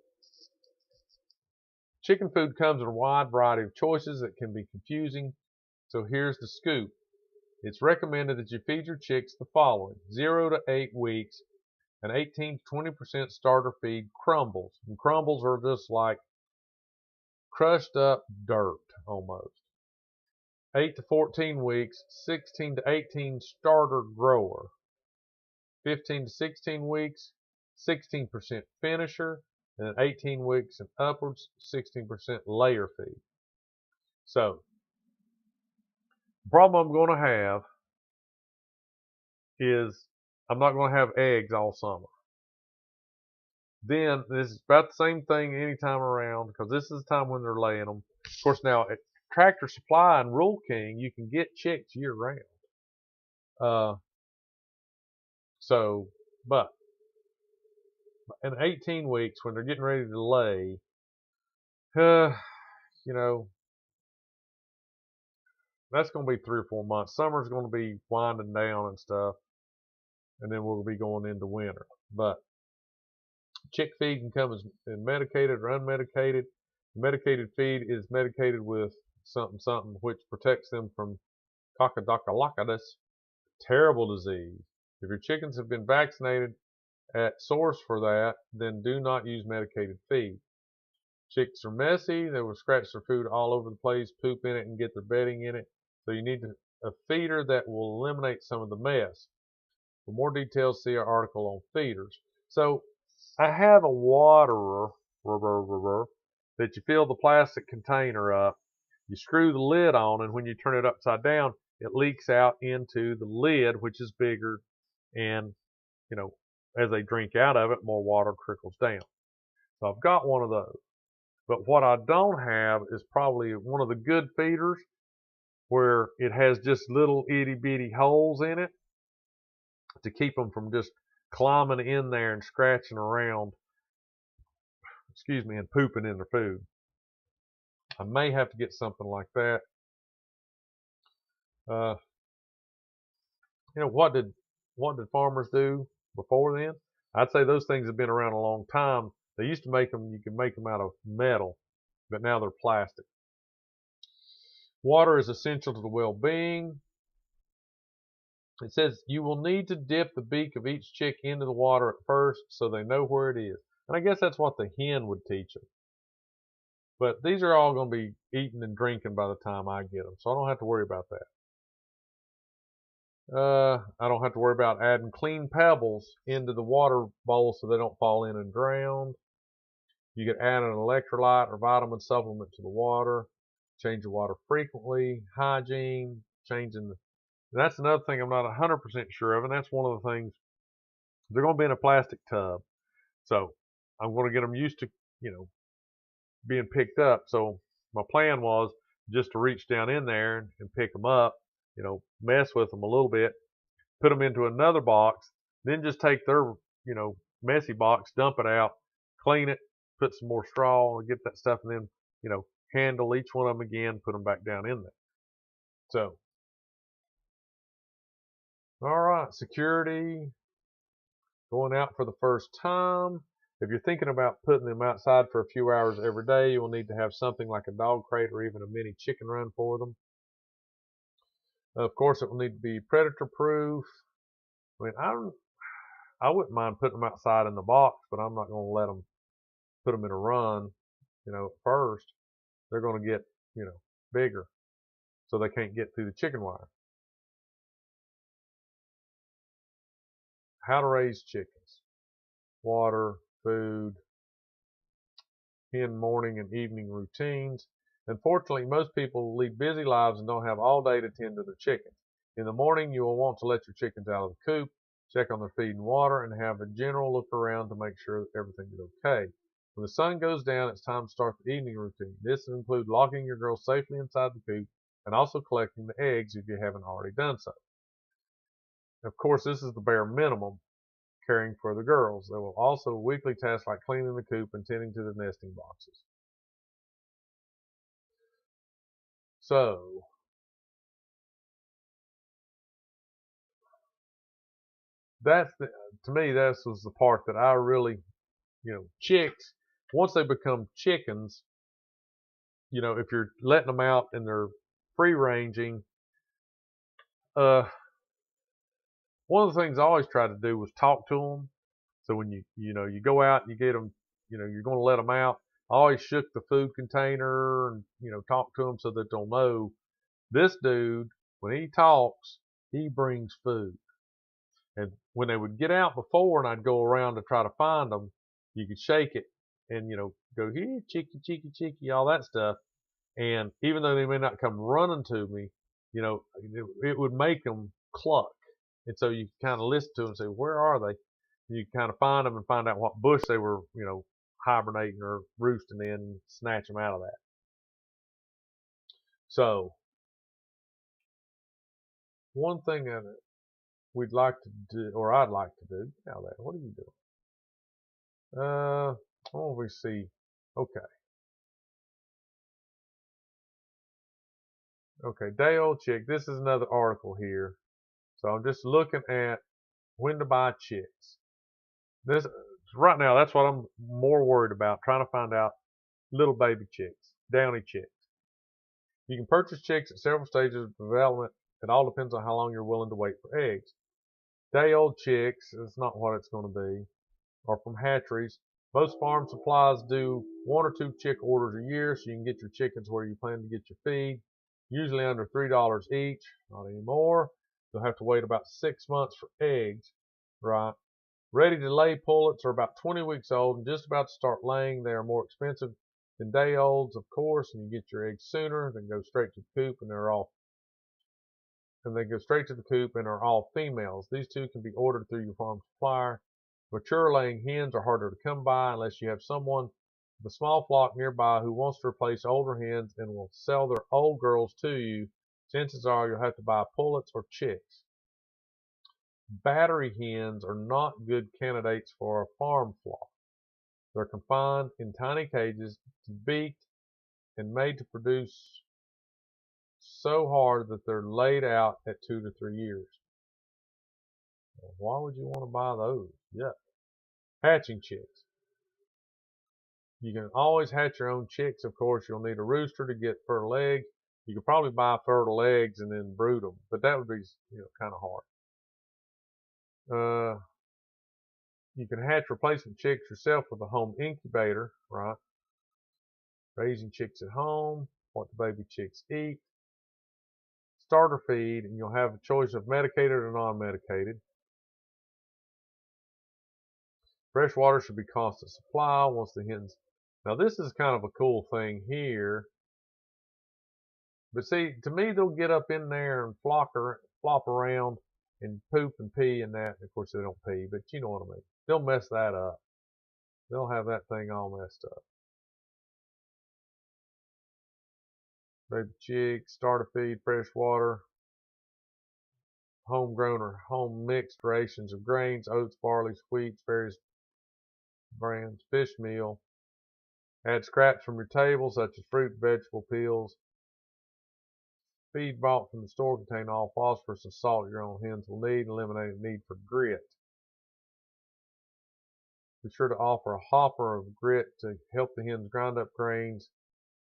chicken food comes in a wide variety of choices that can be confusing. So here's the scoop. It's recommended that you feed your chicks the following: 0 to 8 weeks, an 18 to 20% starter feed, crumbles. And crumbles are just like crushed up dirt almost. 8 to 14 weeks, 16 to 18 starter grower. 15 to 16 weeks, 16% finisher. And then 18 weeks and upwards, 16% layer feed. So, the problem I'm going to have is I'm not going to have eggs all summer. Then this is about the same thing any time around, because this is the time when they're laying them. Of course, now at Tractor Supply and Rural King, you can get chicks year round. But in 18 weeks, when they're getting ready to lay, that's going to be 3 or 4 months. Summer's going to be winding down and stuff, and then we'll be going into winter. But chick feed can come as medicated or unmedicated. Medicated feed is medicated with something which protects them from coccodocalocus, terrible disease. If your chickens have been vaccinated at source for that, then do not use medicated feed. Chicks are messy. They will scratch their food all over the place, poop in it, and get their bedding in it. So you need a feeder that will eliminate some of the mess. For more details, see our article on feeders. So I have a waterer that you fill the plastic container up. You screw the lid on, and when you turn it upside down, it leaks out into the lid, which is bigger, and as they drink out of it, more water trickles down. So I've got one of those. But what I don't have is probably one of the good feeders where it has just little itty bitty holes in it to keep them from just climbing in there and scratching around, and pooping in their food. I may have to get something like that. What did farmers do before then? I'd say those things have been around a long time. They used to make them, you could make them out of metal, but now they're plastic. Water is essential to the well-being. It says you will need to dip the beak of each chick into the water at first so they know where it is. And I guess that's what the hen would teach them. But these are all going to be eating and drinking by the time I get them, so I don't have to worry about that. I don't have to worry about adding clean pebbles into the water bowl so they don't fall in and drown. You could add an electrolyte or vitamin supplement to the water. Change the water frequently. Hygiene, changing the... That's another thing I'm not 100% sure of, and that's one of the things. They're going to be in a plastic tub, so I'm going to get them used to, being picked up. So my plan was just to reach down in there and pick them up, mess with them a little bit, put them into another box, then just take their, messy box, dump it out, clean it, put some more straw, get that stuff, and then, handle each one of them again, put them back down in there. So, all right, security, going out for the first time. If you're thinking about putting them outside for a few hours every day, you will need to have something like a dog crate or even a mini chicken run for them. Of course, it will need to be predator proof. I mean, I wouldn't mind putting them outside in the box, but I'm not going to let them put them in a run, at first. They're going to get, bigger, so they can't get through the chicken wire. How to raise chickens. Water, food, hen morning and evening routines. Unfortunately, most people lead busy lives and don't have all day to tend to their chickens. In the morning, you will want to let your chickens out of the coop, check on their feed and water, and have a general look around to make sure that everything is okay. When the sun goes down, it's time to start the evening routine. This will include locking your girls safely inside the coop and also collecting the eggs if you haven't already done so. Of course, this is the bare minimum, caring for the girls. There will also weekly tasks like cleaning the coop and tending to the nesting boxes. So, to me, this was the part that I really, chicks, once they become chickens, if you're letting them out and they're free ranging, one of the things I always tried to do was talk to them. So when you go out and you get them, you're going to let them out. I always shook the food container and, talk to them so that they'll know this dude, when he talks, he brings food. And when they would get out before and I'd go around to try to find them, you could shake it and, go here, cheeky, cheeky, cheeky, all that stuff. And even though they may not come running to me, it would make them cluck. And so you kind of listen to them and say, where are they? And you kind of find them and find out what bush they were, hibernating or roosting in and snatch them out of that. So, one thing that we'd like to do, or I'd like to do, now that, what are you doing? What we see? Okay. Okay, day old chick. This is another article here. So I'm just looking at when to buy chicks. This right now, that's what I'm more worried about, trying to find out little baby chicks, downy chicks. You can purchase chicks at several stages of development. It all depends on how long you're willing to wait for eggs. Day old chicks is not what it's going to be, or from hatcheries. Most farm supplies do 1 or 2 chick orders a year, so you can get your chickens where you plan to get your feed. Usually under $3 each, not anymore. You'll have to wait about 6 months for eggs, right? Ready to lay pullets are about 20 weeks old and just about to start laying. They are more expensive than day olds, of course, and you get your eggs sooner. Then go straight to the coop, and they go straight to the coop and are all females. These two can be ordered through your farm supplier. Mature laying hens are harder to come by unless you have someone with a small flock nearby who wants to replace older hens and will sell their old girls to you. Chances are you'll have to buy pullets or chicks. Battery hens are not good candidates for a farm flock. They're confined in tiny cages, beaked, and made to produce so hard that they're laid out at 2 to 3 years. Well, why would you want to buy those? Yeah. Hatching chicks. You can always hatch your own chicks. Of course, you'll need a rooster to get fertile eggs. You could probably buy fertile eggs and then brood them, but that would be, kind of hard. You can hatch replacement chicks yourself with a home incubator, right? Raising chicks at home, what the baby chicks eat, starter feed, and you'll have a choice of medicated or non-medicated. Fresh water should be constant supply once the hens. Now this is kind of a cool thing here. But see, to me, they'll get up in there and flop around and poop and pee and that. Of course, they don't pee, but you know what I mean. They'll mess that up. They'll have that thing all messed up. Baby chicks, starter feed, fresh water, homegrown or home mixed rations of grains, oats, barley, wheats, various brands, fish meal. Add scraps from your table, such as fruit, vegetable peels. Feed bought from the store contain all phosphorus and salt your own hens will need, eliminating the need for grit. Be sure to offer a hopper of grit to help the hens grind up grains.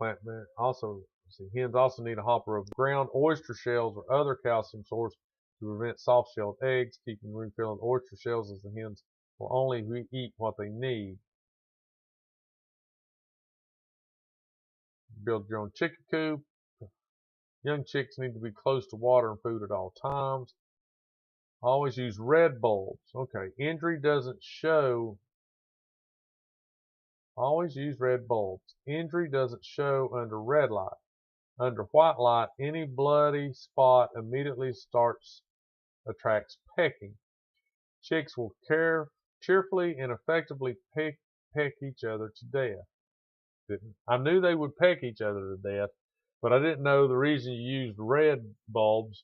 Hens also need a hopper of ground oyster shells or other calcium source to prevent soft-shelled eggs, keeping refilled oyster shells as the hens will only eat what they need. Build your own chicken coop. Young chicks need to be close to water and food at all times. Always use red bulbs. Okay, injury doesn't show. Always use red bulbs. Injury doesn't show under red light. Under white light, any bloody spot immediately attracts pecking. Chicks will cheerfully and effectively peck each other to death. I knew they would peck each other to death, but I didn't know the reason you used red bulbs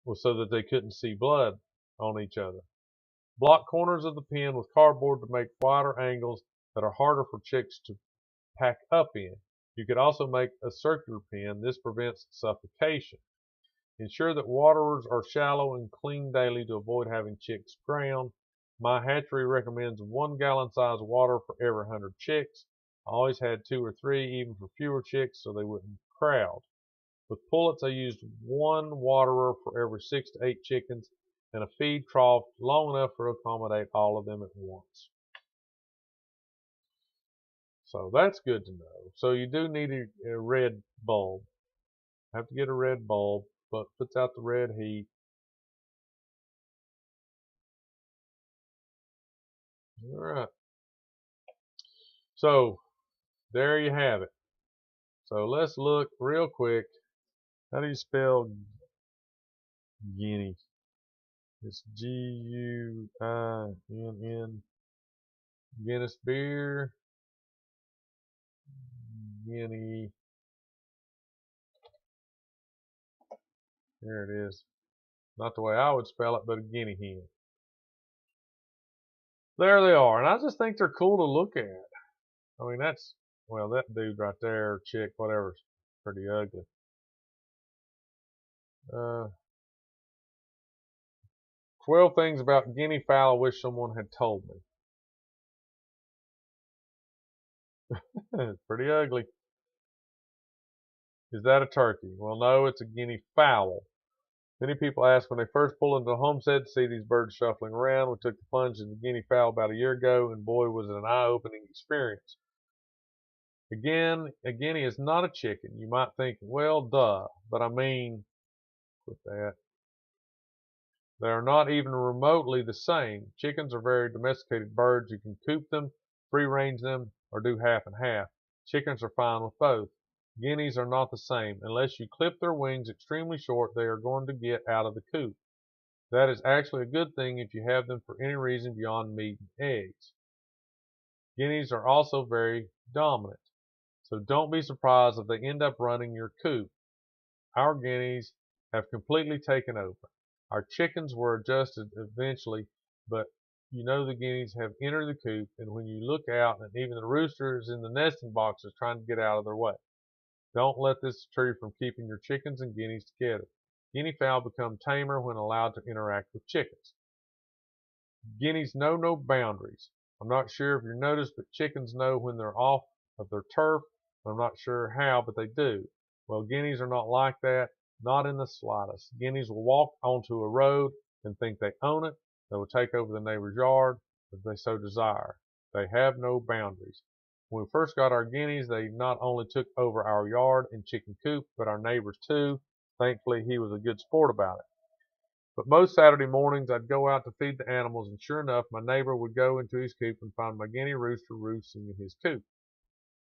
was so that they couldn't see blood on each other. Block corners of the pen with cardboard to make wider angles that are harder for chicks to pack up in. You could also make a circular pen. This prevents suffocation. Ensure that waterers are shallow and clean daily to avoid having chicks drown. My hatchery recommends 1 gallon size water for every 100 chicks. I always had 2 or 3, even for fewer chicks, so they wouldn't crowd. With pullets, I used 1 waterer for every 6 to 8 chickens and a feed trough long enough to accommodate all of them at once. So that's good to know. So you do need a red bulb. Have to get a red bulb, but puts out the red heat. All right. So there you have it. So let's look real quick. How do you spell guinea? It's Guinn. Guinness beer. Guinea. There it is. Not the way I would spell it, but a guinea hen. There they are. And I just think they're cool to look at. I mean, well, that dude right there, chick, whatever's pretty ugly. 12 things about guinea fowl I wish someone had told me. It's pretty ugly. Is that a turkey? Well, no, it's a guinea fowl. Many people ask when they first pull into the homestead to see these birds shuffling around. We took the plunge into guinea fowl about a year ago, and boy, was it an eye-opening experience. Again, a guinea is not a chicken. You might think, well, duh, but I mean, with that, they are not even remotely the same. Chickens are very domesticated birds. You can coop them, free-range them, or do half and half. Chickens are fine with both. Guineas are not the same. Unless you clip their wings extremely short, they are going to get out of the coop. That is actually a good thing if you have them for any reason beyond meat and eggs. Guineas are also very dominant, so don't be surprised if they end up running your coop. Our guineas have completely taken over. Our chickens were adjusted eventually, but you know the guineas have entered the coop, and when you look out, and even the roosters in the nesting boxes trying to get out of their way. Don't let this deter you from keeping your chickens and guineas together. Guinea fowl become tamer when allowed to interact with chickens. Guineas know no boundaries. I'm not sure if you noticed, but chickens know when they're off of their turf. I'm not sure how, but they do. Well, guineas are not like that, not in the slightest. Guineas will walk onto a road and think they own it. They will take over the neighbor's yard if they so desire. They have no boundaries. When we first got our guineas, they not only took over our yard and chicken coop, but our neighbors too. Thankfully, he was a good sport about it. But most Saturday mornings, I'd go out to feed the animals, and sure enough, my neighbor would go into his coop and find my guinea rooster roosting in his coop.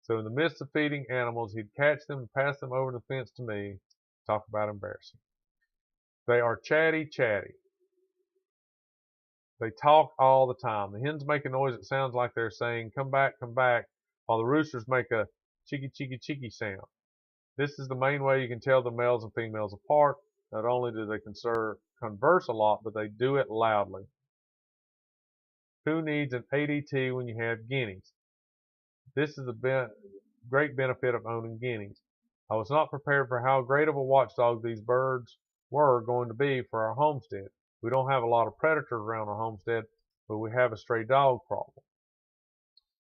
So in the midst of feeding animals, he'd catch them and pass them over the fence to me. Talk about embarrassing. They are chatty. They talk all the time. The hens make a noise that sounds like they're saying, come back, while the roosters make a cheeky sound. This is the main way you can tell the males and females apart. Not only do they conserve converse a lot, but they do it loudly. Who needs an ADT when you have guineas? This is a great benefit of owning guineas. I was not prepared for how great of a watchdog these birds were going to be for our homestead. We don't have a lot of predators around our homestead, but we have a stray dog problem.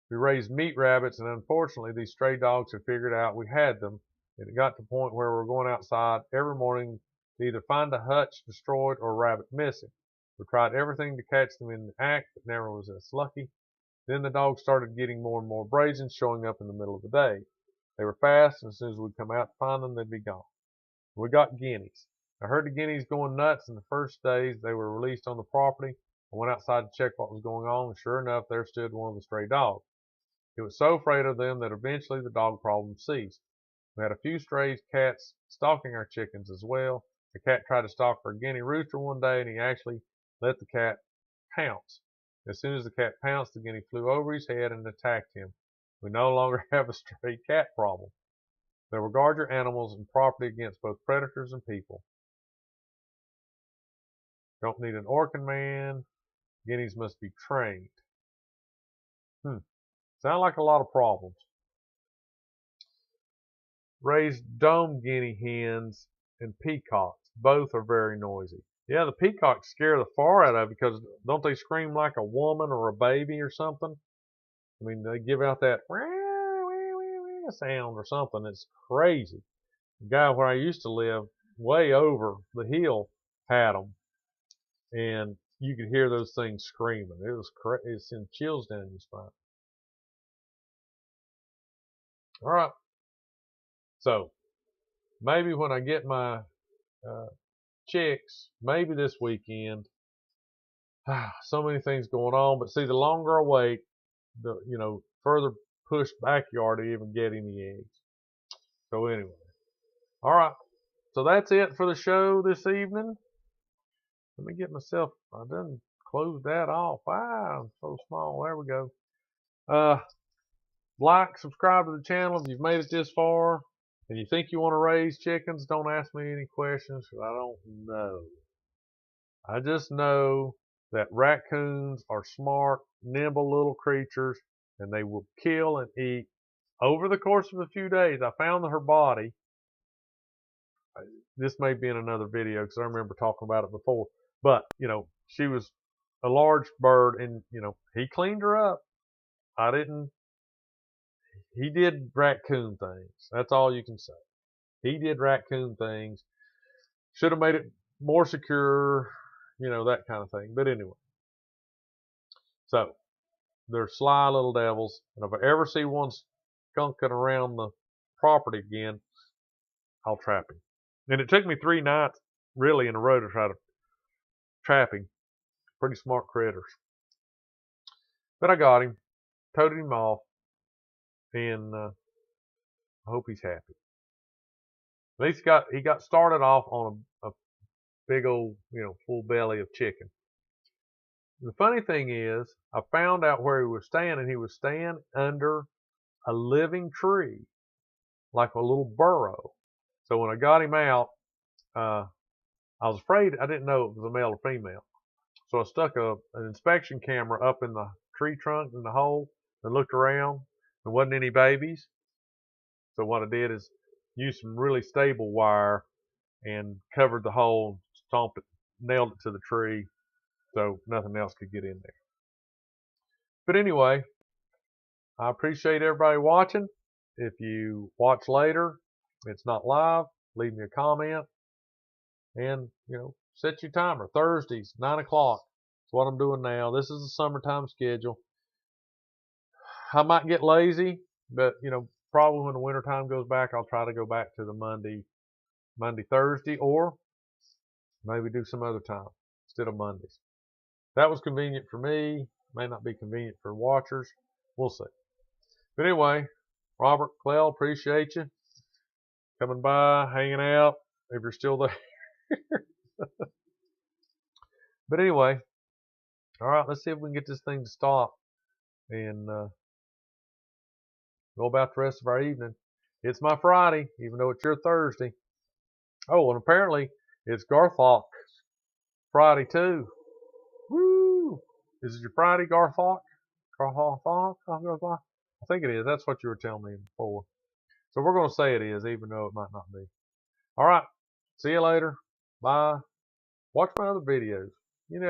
We raised meat rabbits, and unfortunately these stray dogs had figured out we had them, and it got to the point where we were going outside every morning to either find a hutch destroyed or a rabbit missing. We tried everything to catch them in the act, but never was as lucky. Then the dogs started getting more and more brazen, showing up in the middle of the day. They were fast, and as soon as we'd come out to find them, they'd be gone. We got guineas. I heard the guineas going nuts in the first days they were released on the property. I went outside to check what was going on, and sure enough, there stood one of the stray dogs. It was so afraid of them that eventually the dog problem ceased. We had a few stray cats stalking our chickens as well. The cat tried to stalk our guinea rooster one day, and he actually let the cat pounce. As soon as the cat pounced, the guinea flew over his head and attacked him. We no longer have a stray cat problem. They will guard your animals and property against both predators and people. Don't need an Orkin man. Guineas must be trained. Sound like a lot of problems. Raised dome guinea hens and peacocks. Both are very noisy. Yeah, the peacocks scare the far out of it because don't they scream like a woman or a baby or something? I mean, they give out that sound or something. It's crazy. The guy where I used to live, way over the hill, had them, and you could hear those things screaming. It sent chills down your spine. All right. So maybe when I get my chicks, maybe this weekend. So many things going on, but see, the longer I wait, the further push backyard to even get any eggs. So anyway, all right. So that's it for the show this evening. Let me get myself. I done closed that off. Wow, I'm so small. There we go. Like, subscribe to the channel if you've made it this far, and you think you want to raise chickens. Don't ask me any questions because I don't know. I just know that raccoons are smart, nimble little creatures, and they will kill and eat. Over the course of a few days, I found her body. This may be in another video because I remember talking about it before. But, she was a large bird, and, he cleaned her up. He did raccoon things. That's all you can say. He did raccoon things. Should have made it more secure, that kind of thing. But anyway. So, they're sly little devils. And if I ever see one skunking around the property again, I'll trap him. And it took me 3 nights, really, in a row to try to trap him. Pretty smart critters. But I got him. Toted him off. And I hope he's happy. At least he got started off on a big old, full belly of chicken. The funny thing is, I found out where he was staying, and he was staying under a living tree, like a little burrow. So when I got him out, I was afraid. I didn't know it was a male or female. So I stuck an inspection camera up in the tree trunk in the hole and looked around. There wasn't any babies. So what I did is use some really stable wire and covered the hole, stomped it, nailed it to the tree so nothing else could get in there. But anyway, I appreciate everybody watching. If you watch later, it's not live, leave me a comment. And, set your timer. Thursdays, 9 o'clock. That's what I'm doing now. This is the summertime schedule. I might get lazy, but, probably when the wintertime goes back, I'll try to go back to the Monday, Thursday, or maybe do some other time instead of Mondays. That was convenient for me. May not be convenient for watchers. We'll see. But anyway, Robert, Clell, appreciate you coming by, hanging out, if you're still there. But anyway, all right, let's see if we can get this thing to stop and go about the rest of our evening. It's my Friday, even though it's your Thursday. Oh, and apparently it's Garthok Friday too. Woo! Is it your Friday, Garthok? Garthok? I think it is. That's what you were telling me before. So we're going to say it is, even though it might not be. All right. See you later. Bye. Watch my other videos. You never